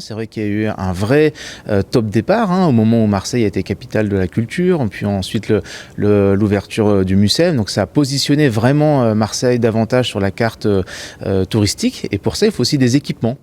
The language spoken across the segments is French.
C'est vrai qu'il y a eu un vrai top départ au moment où Marseille a été capitale de la culture, puis ensuite l'ouverture du Mucem. Donc ça a positionné vraiment Marseille davantage sur la carte touristique. Et pour ça, il faut aussi des équipements.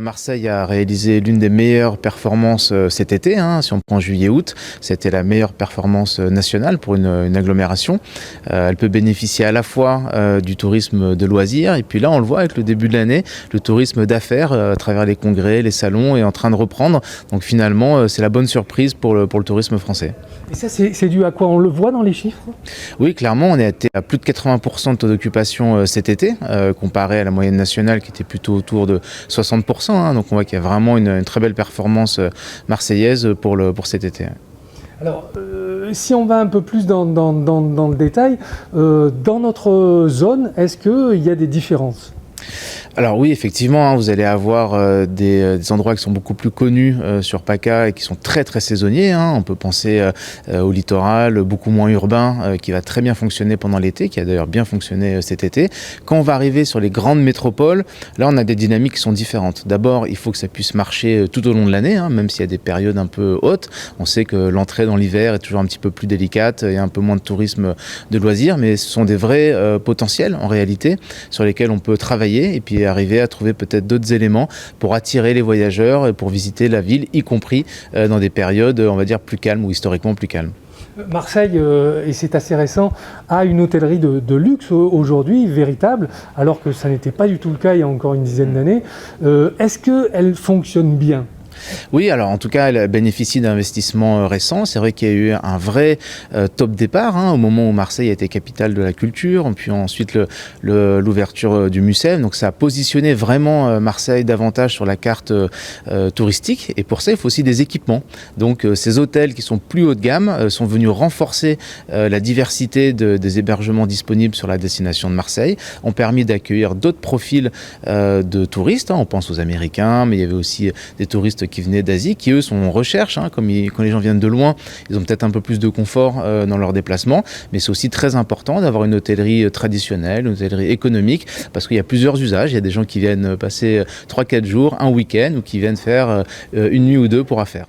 Marseille a réalisé l'une des meilleures performances cet été, si on prend juillet-août, c'était la meilleure performance nationale pour une agglomération. Elle peut bénéficier à la fois du tourisme de loisirs, et puis là on le voit avec le début de l'année, le tourisme d'affaires à travers les congrès, les salons est en train de reprendre. Donc finalement c'est la bonne surprise pour le tourisme français. Et ça c'est dû à quoi? On le voit dans les chiffres? Oui, clairement, on est à plus de 80% de taux d'occupation cet été, comparé à la moyenne nationale qui était plutôt autour de 60%. Donc on voit qu'il y a vraiment une très belle performance marseillaise pour cet été. Alors, si on va un peu plus dans le détail, dans notre zone, est-ce qu'il y a des différences ? Alors oui, effectivement, vous allez avoir des endroits qui sont beaucoup plus connus sur PACA et qui sont très très saisonniers. On peut penser au littoral, beaucoup moins urbain, qui va très bien fonctionner pendant l'été, qui a d'ailleurs bien fonctionné cet été. Quand on va arriver sur les grandes métropoles, là on a des dynamiques qui sont différentes. D'abord, il faut que ça puisse marcher tout au long de l'année, même s'il y a des périodes un peu hautes. On sait que l'entrée dans l'hiver est toujours un petit peu plus délicate, il y a un peu moins de tourisme de loisirs, mais ce sont des vrais potentiels en réalité sur lesquels on peut travailler et puis arriver à trouver peut-être d'autres éléments pour attirer les voyageurs et pour visiter la ville, y compris dans des périodes, on va dire, plus calmes ou historiquement plus calmes. Marseille, et c'est assez récent, a une hôtellerie de luxe aujourd'hui, véritable, alors que ça n'était pas du tout le cas il y a encore une dizaine d'années. Est-ce qu'elle fonctionne bien ? Oui, alors en tout cas, elle bénéficie d'investissements récents. C'est vrai qu'il y a eu un vrai top départ au moment où Marseille a été capitale de la culture, puis ensuite l'ouverture du Mucem. Donc ça a positionné vraiment Marseille davantage sur la carte touristique. Et pour ça, il faut aussi des équipements. Donc ces hôtels qui sont plus haut de gamme sont venus renforcer la diversité des hébergements disponibles sur la destination de Marseille, ont permis d'accueillir d'autres profils de touristes. On pense aux Américains, mais il y avait aussi des touristes qui venaient d'Asie, qui eux sont en recherche, quand les gens viennent de loin, ils ont peut-être un peu plus de confort dans leur déplacement, mais c'est aussi très important d'avoir une hôtellerie traditionnelle, une hôtellerie économique, parce qu'il y a plusieurs usages. Il y a des gens qui viennent passer 3-4 jours, un week-end, ou qui viennent faire une nuit ou deux pour affaires.